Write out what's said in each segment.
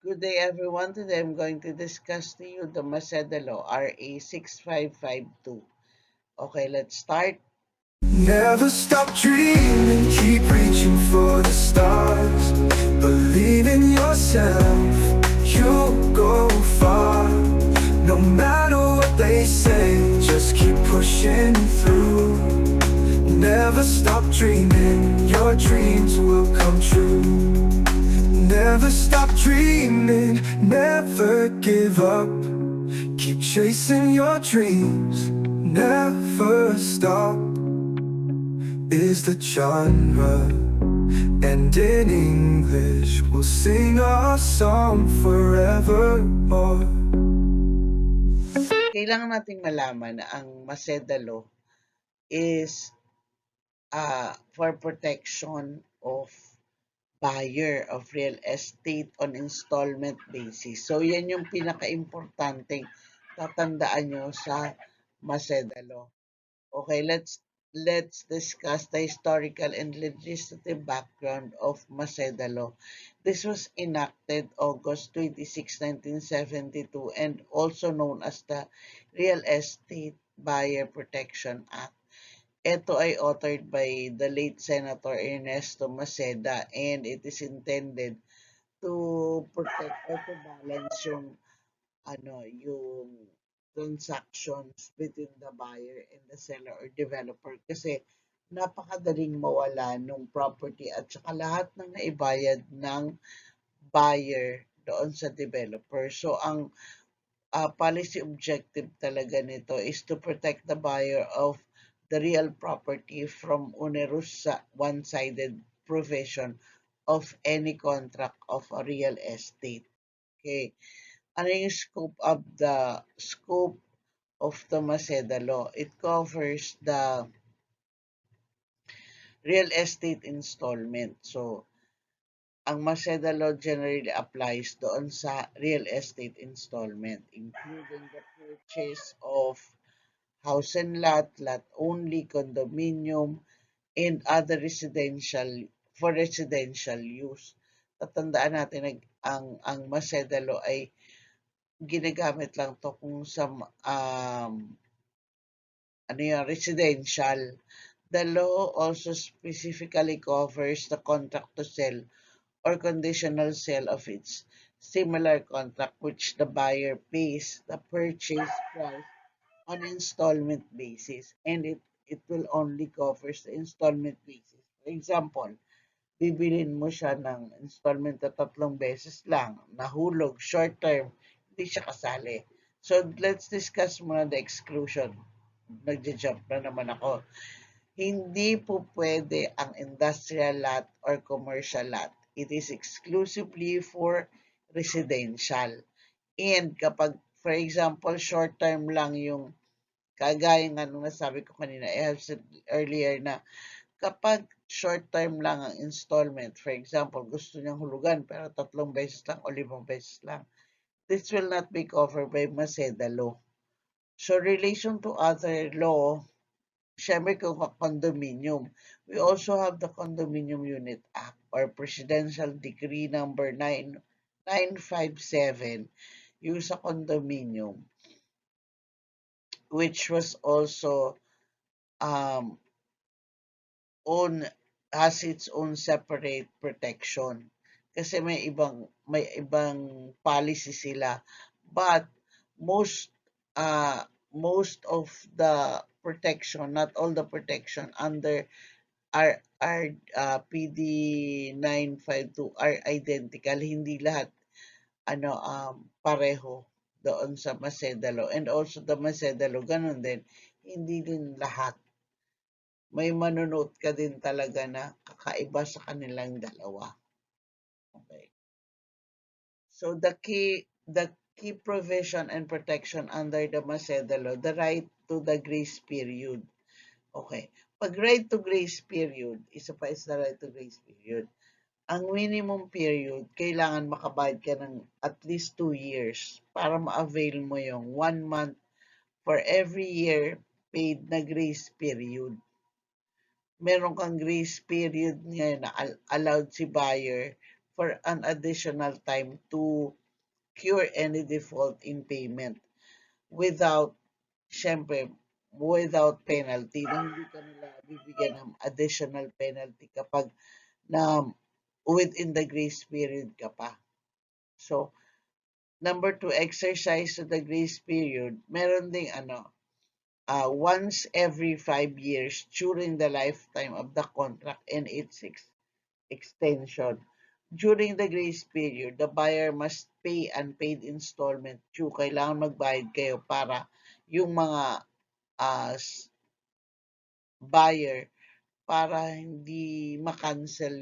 Good day, everyone. Today I'm going to discuss to you the Maseda Law, RA 6552. Okay, let's start. Never stop dreaming, keep reaching for the stars. Believe in yourself, you'll go far. No matter what they say, just keep pushing through. Never stop dreaming, your dreams will come true. Never stop dreaming, never give up. Keep chasing your dreams, never stop is the genre. And in English, we'll sing our song forevermore. Kailangan nating malaman na ang Maseda Law is for protection of buyer of real estate on installment basis. So, yan yung pinaka-importanting tatandaan nyo sa Maseda Law. Okay, let's discuss the historical and legislative background of Maseda Law. This was enacted August 26, 1972 and also known as the Real Estate Buyer Protection Act. Ito ay authored by the late Senator Ernesto Maceda and it is intended to protect or to balance yung transactions between the buyer and the seller or developer kasi napakadaling mawala ng property at saka lahat ng naibayad ng buyer doon sa developer. So ang policy objective talaga nito is to protect the buyer of the real property from onerous one-sided provision of any contract of a real estate. Okay. Ano yung scope of the Maseda Law? It covers the real estate installment. So, ang Maseda Law generally applies doon sa real estate installment, including the purchase of house and lot only, condominium, and other residential for residential use. Tatandaan natin ang Maseda Law ay ginagamit lang to kung sa residential. The law also specifically covers the contract to sell or conditional sale of its similar contract which the buyer pays the purchase price on installment basis and it will only covers the installment basis. For example, bibilin mo siya ng installment na 3 beses lang, nahulog, short term, hindi siya kasali. So, let's discuss muna the exclusion. Nagja-jump na naman ako. Hindi po pwede ang industrial lot or commercial lot. It is exclusively for residential. And kapag, for example, short term lang yung kagaya nga nung nasabi ko kanina, I have said earlier na kapag short term lang ang installment, for example, gusto niyang hulugan pero 3 beses lang o 5 beses lang, this will not be covered by Maseda law. So, relation to other law, syempre kung condominium, we also have the Condominium Unit Act or Presidential Decree number 9957 yung sa condominium, which was also um, has its own separate protection. Kasi may ibang policy sila. But most of the protection, not all the protection under our PD 952 are identical. Hindi lahat pareho doon sa Maseda Law. And also the Maseda Law, ganun din. Hindi din lahat. May manonote ka din talaga na kakaiba sa kanilang dalawa. Okay. So the key provision and protection under the Maseda Law, the right to the grace period. Okay. Pag right to grace period, isa pa is the right to grace period. Ang minimum period, kailangan makabayad ka ng at least 2 years para ma-avail mo yung 1 month for every year paid na grace period. Meron kang grace period ngayon na allowed si buyer for an additional time to cure any default in payment without, syempre, without penalty, na hindi ka nila bibigyan ng additional penalty kapag na within the grace period ka pa. So, number two, exercise to the grace period. Meron ding once every 5 years during the lifetime of the contract and its extension. During the grace period, the buyer must pay unpaid installment due. Kailangan magbayad kayo para yung mga buyer, para hindi mag-cancel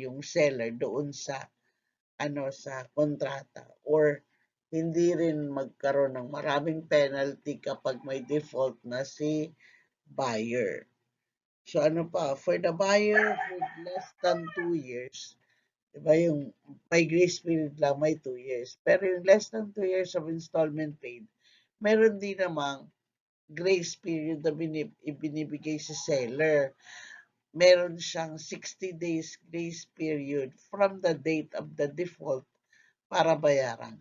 yung seller doon sa sa kontrata, or hindi rin magkaroon ng maraming penalty kapag may default na si buyer. So for the buyer with less than 2 years, diba yung may grace period lang may 2 years. Pero yung less than 2 years of installment paid, meron din namang grace period na ibinibigay sa seller. Meron siyang 60 days grace period from the date of the default para bayaran.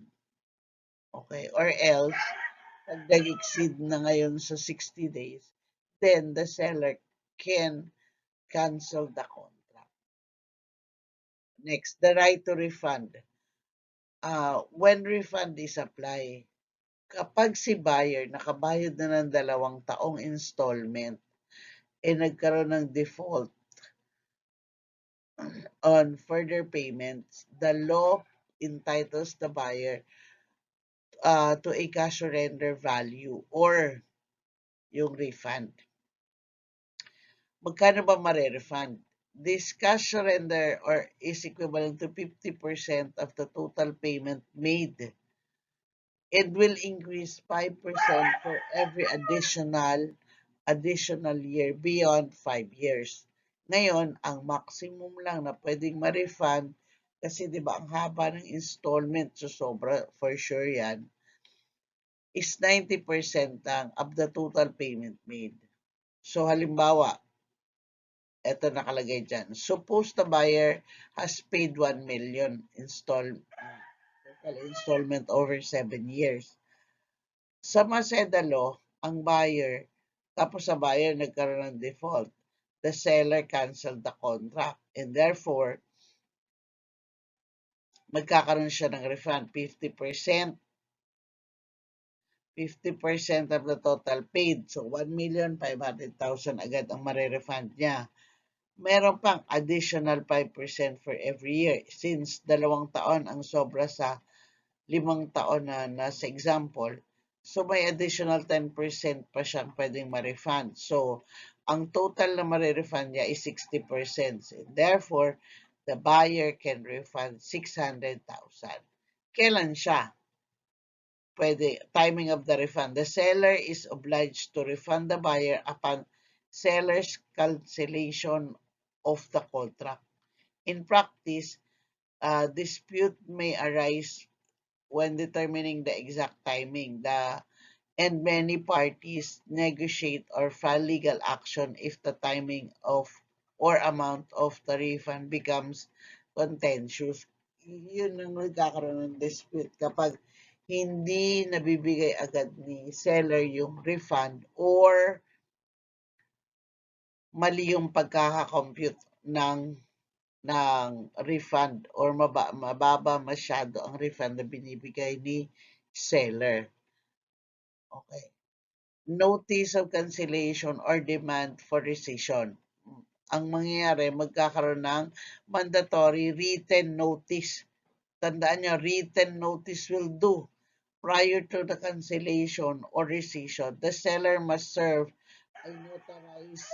Okay? Or else, pag nag-exceed na ngayon sa 60 days, then the seller can cancel the contract. Next, the right to refund. When refund is applied, kapag si buyer nakabayad na ng 2 taong installment, nagkaroon ng default on further payments, the law entitles the buyer to a cash surrender value or yung refund. Magkano ba mare-refund? This cash surrender is equivalent to 50% of the total payment made. It will increase 5% for every additional year beyond 5 years. Ngayon, ang maximum lang na pwedeng ma-refund, kasi di ba ang haba ng installment, so sobra for sure yan, is 90% lang of the total payment made. So halimbawa, eto nakalagay dyan. Suppose the buyer has paid 1 million total installment over 7 years. Sa Maseda law, ang buyer, tapos sa buyer nagkaroon ng default, the seller canceled the contract, and therefore, magkakaroon siya ng refund, 50%. 50% of the total paid. So, 1,500,000 agad ang mare-refund niya. Meron pang additional 5% for every year. Since 2 taon ang sobra sa 5 taon na nasa example, so may additional 10% pa siyang pwedeng ma-refund. So, ang total na mare-refund niya is 60%. Therefore, the buyer can refund 600,000. Kailan siya pwede? Timing of the refund. The seller is obliged to refund the buyer upon seller's cancellation of the contract. In practice, dispute may arise when determining the exact timing, and many parties negotiate or file legal action if the timing of or amount of the refund becomes contentious. Yun ang nagkakaroon ng dispute kapag hindi nabibigay agad ni seller yung refund or mali yung pagkakakompute ng refund or mababa masyado ang refund na binibigay ni seller. Okay. Notice of cancellation or demand for rescission. Ang mangyayari, magkakaroon ng mandatory written notice. Tandaan nyo, written notice will do. Prior to the cancellation or rescission, the seller must serve a notarized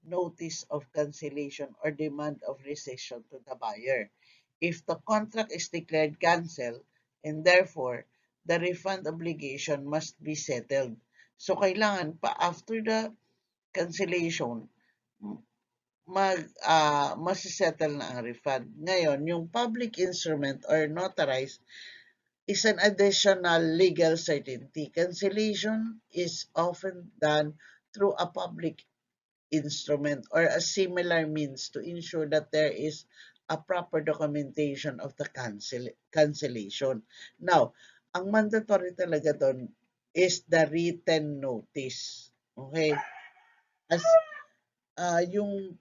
notice of cancellation or demand of rescission to the buyer. If the contract is declared canceled, and therefore, the refund obligation must be settled. So, kailangan pa after the cancellation, masisettle na ang refund. Ngayon, yung public instrument or notarized is an additional legal certainty. Cancellation is often done through a public instrument or a similar means to ensure that there is a proper documentation of the cancellation. Now, ang mandatory talaga doon is the written notice. Okay? As yung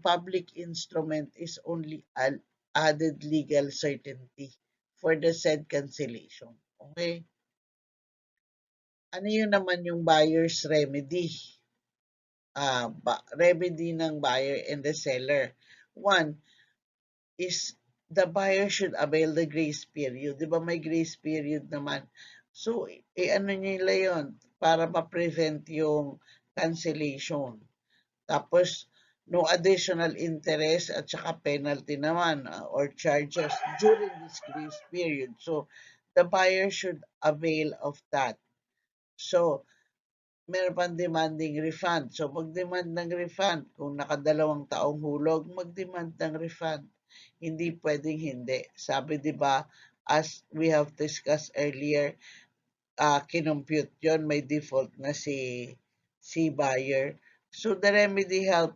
public instrument is only an added legal certainty for the said cancellation. Okay? Ano yun naman yung buyer's remedy? Remedy ng buyer and the seller. One is the buyer should avail the grace period. Di ba may grace period naman? So, ano nila yun? Para ma-prevent yung cancellation. Tapos, no additional interest at saka penalty naman or charges during this grace period. So, the buyer should avail of that. So, meron pang demanding refund. So, mag-demand ng refund. Kung nakadalawang taong hulog, mag-demand ng refund. Hindi pwedeng hindi. Sabi, di ba, as we have discussed earlier, kinompute yon, may default na si buyer. So, the remedy help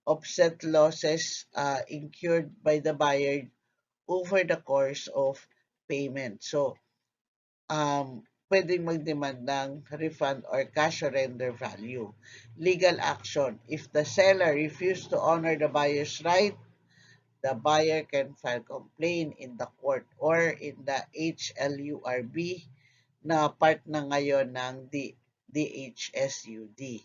offset losses incurred by the buyer over the course of payment. So, pwedeng mag-demand ng refund or cash surrender value. Legal action. If the seller refused to honor the buyer's right, the buyer can file complaint in the court or in the HLURB na part na ngayon ng DHSUD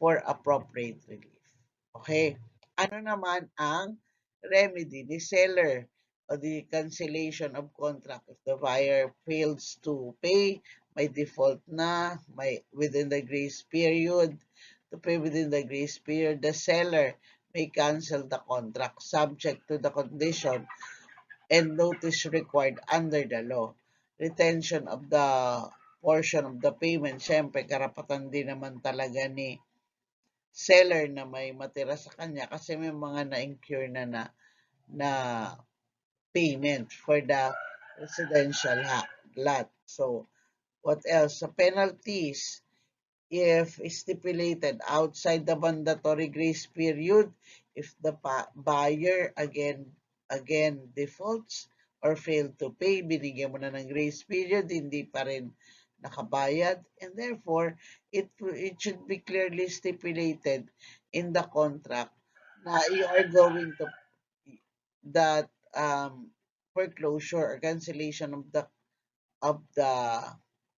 for appropriate relief. Okay? Ano naman ang remedy ni seller o the cancellation of contract if the buyer fails to pay, may default na, may within the grace period, to pay within the grace period, the seller may cancel the contract subject to the condition and notice required under the law. Retention of the portion of the payment, syempre karapatan din naman talaga ni seller na may matira sa kanya kasi may mga na-incur na payment for the residential lot. So, what else? So, penalties, if stipulated outside the mandatory grace period, if the buyer again defaults or failed to pay, binigyan mo na ng grace period, hindi pa rin nakabayad, and therefore it should be clearly stipulated in the contract na you are going to that foreclosure or cancellation of the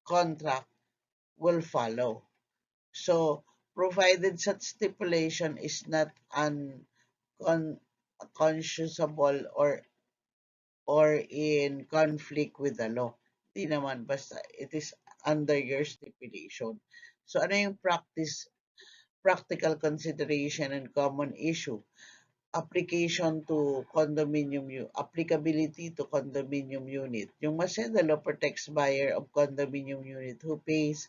contract will follow. So, provided such stipulation is not unconscionable or in conflict with the law. Di naman, basta it is under your stipulation. So, ano yung practical consideration and common issue? Applicability to condominium unit. Yung Maseda law protects buyer of condominium unit who pays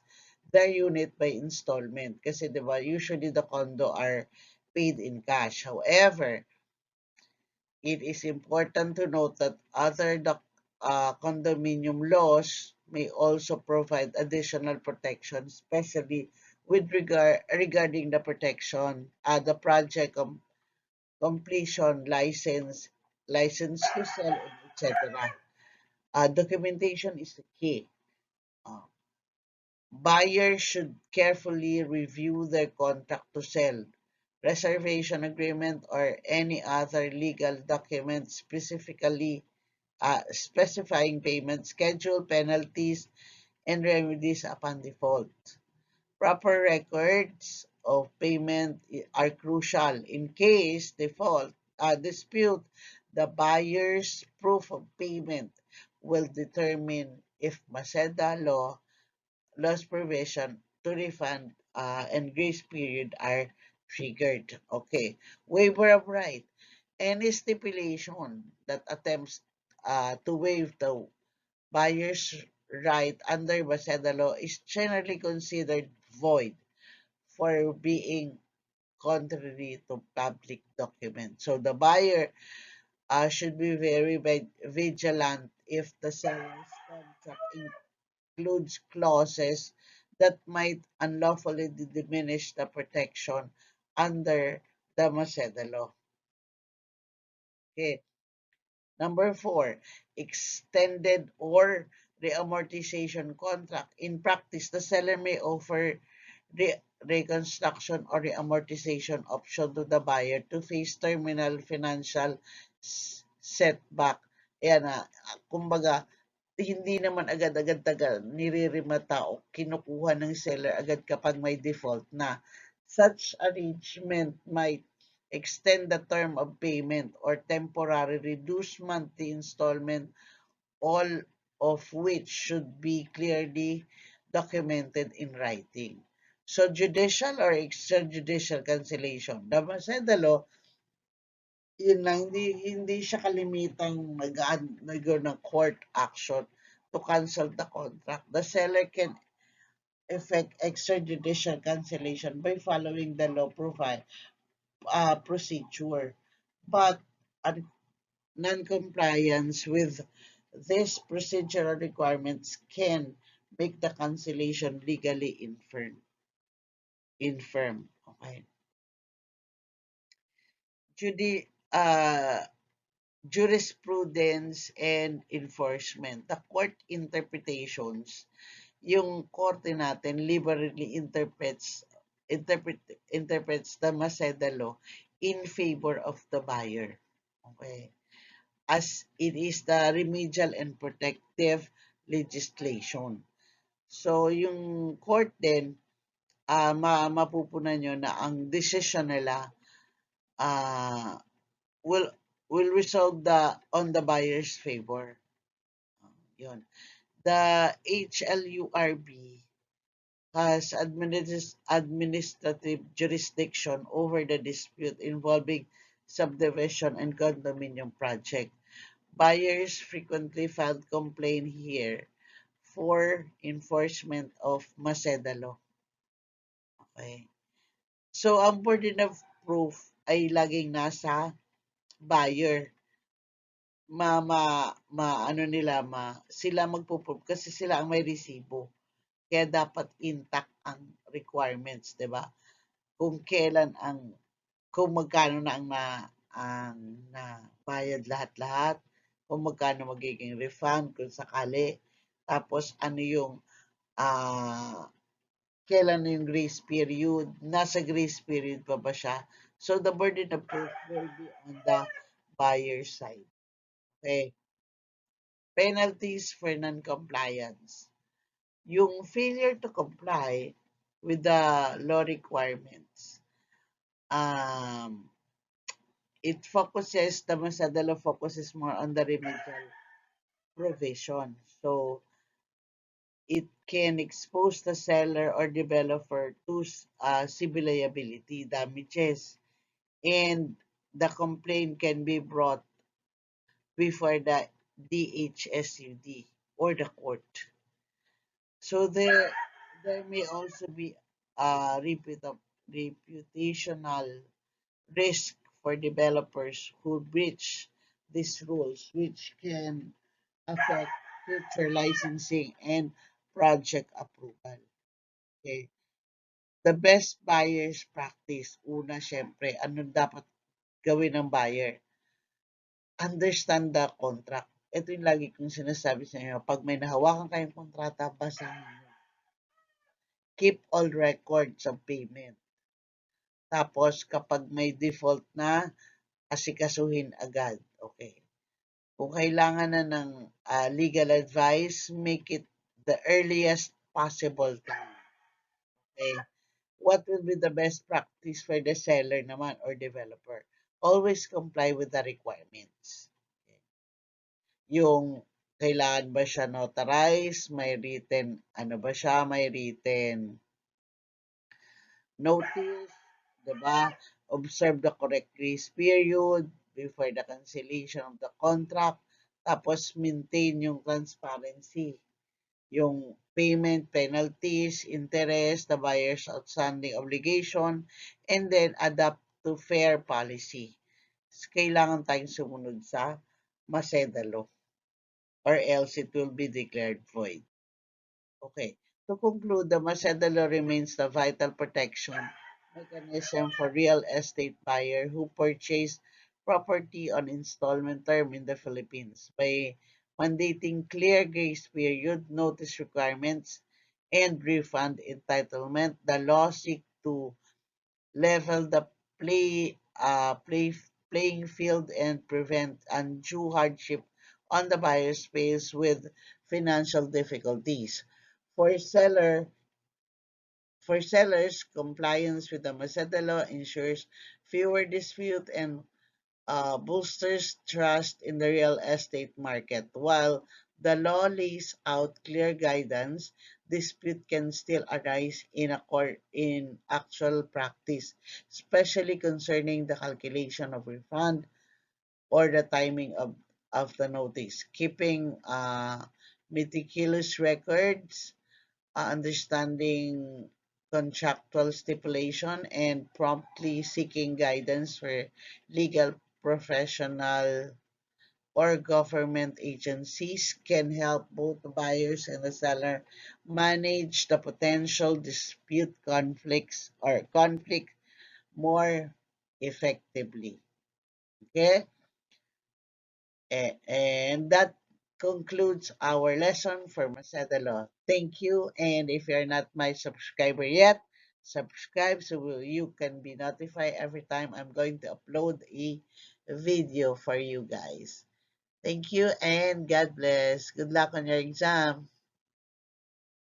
their unit by installment. Kasi diba, usually the condo are paid in cash. However, it is important to note that other condominium laws may also provide additional protection, especially with regarding the protection, the project completion, license to sell, etc. Documentation is the key. Buyers should carefully review their contract to sell, reservation agreement, or any other legal document specifying payment schedule, penalties, and remedies upon default. Proper records of payment are crucial. In case dispute, the buyer's proof of payment will determine if Maseda law's provision to refund and grace period are triggered. Okay. Waiver of right. Any stipulation that attempts to waive the buyer's right under Maseda law is generally considered void for being contrary to public document. So the buyer should be very vigilant if the seller's contract includes clauses that might unlawfully diminish the protection under the Maseda law. Okay. Number four, extended or reamortization contract. In practice, the seller may offer reconstruction or reamortization option to the buyer to face terminal financial setback. Ayan na, kumbaga, hindi naman agad-agad taga niriremata o kinukuha ng seller agad kapag may default na. Such arrangement might extend the term of payment or temporarily reduce monthly installment, all of which should be clearly documented in writing. So judicial or extrajudicial cancellation. Dapat sa law, yun lang, hindi siya kalimitang nag ng court action to cancel the contract. The seller can effect extrajudicial cancellation by following the law provide procedure. But non-compliance with these procedural requirements can make the cancellation legally infirm. Okay. Judi Jurisprudence and enforcement. The court interpretations, yung korte natin liberally interprets the Maseda law in favor of the buyer. Okay. As it is the remedial and protective legislation. So, yung court din, mapupunan nyo na ang decision nila uh, will resolve on the buyer's favor. Yun. The HLURB has administrative jurisdiction over the dispute involving subdivision and condominium project. Buyers frequently filed complaint here for enforcement of Maseda law. Okay. So, ang burden of proof ay laging nasa buyer. Ano nila, sila magpo-prove kasi sila ang may resibo. Kaya dapat intact ang requirements, 'di ba? Kung kailan kung magkano na ang na bayad lahat-lahat, kung magkano magiging refund kung sakali, tapos ano yung kailan yung grace period, nasa grace period pa ba siya. So the burden of proof will be on the buyer side. Okay. Penalties for non-compliance. Yung failure to comply with the law requirements, it focuses, the Masada law focuses more on the remedial provision. So, it can expose the seller or developer to civil liability damages, and the complaint can be brought before the DHSUD or the court. So there may also be a reputational risk for developers who breach these rules, which can affect future licensing and project approval. Okay. The best buyer's practice, una syempre, ano dapat gawin ng buyer? Understand the contract. Ito yung lagi kong sinasabi sa inyo. Pag may nahawakan kayong kontrata, basahin nyo. Keep all records of payment. Tapos, kapag may default na, asikasuhin agad. Okay. Kung kailangan na ng legal advice, make it the earliest possible time. Okay. What will be the best practice for the seller naman or developer? Always comply with the requirements. Okay. Yung kailangan ba siya notarize, may written, ano ba siya, may written notice, diba? Observe the correct grace period before the cancellation of the contract. Tapos maintain yung transparency, yung payment penalties, interest, the buyer's outstanding obligation, and then adapt to fair policy. Kailangan tayong sumunod sa Maseda law or else it will be declared void. Okay. To conclude, the Maseda law remains the vital protection mechanism for real estate buyer who purchase property on installment term in the Philippines. By mandating clear grace period, notice requirements, and refund entitlement, the law seeks to level the play, uh, play, playing field and prevent undue hardship on the buyers faced with financial difficulties. For seller, for sellers, compliance with the Mazda law ensures fewer disputes and bolsters trust in the real estate market. While the law lays out clear guidance, dispute can still arise in actual practice, especially concerning the calculation of refund or the timing of the notice. Keeping meticulous records, understanding contractual stipulation, and promptly seeking guidance for legal professional or government agencies can help both the buyers and the seller manage the potential dispute conflict more effectively. Okay? And that concludes our lesson for Masada Law. Thank you. And if you're not my subscriber yet, subscribe so you can be notified every time I'm going to upload a video for you guys. Thank you and God bless. Good luck on your exam.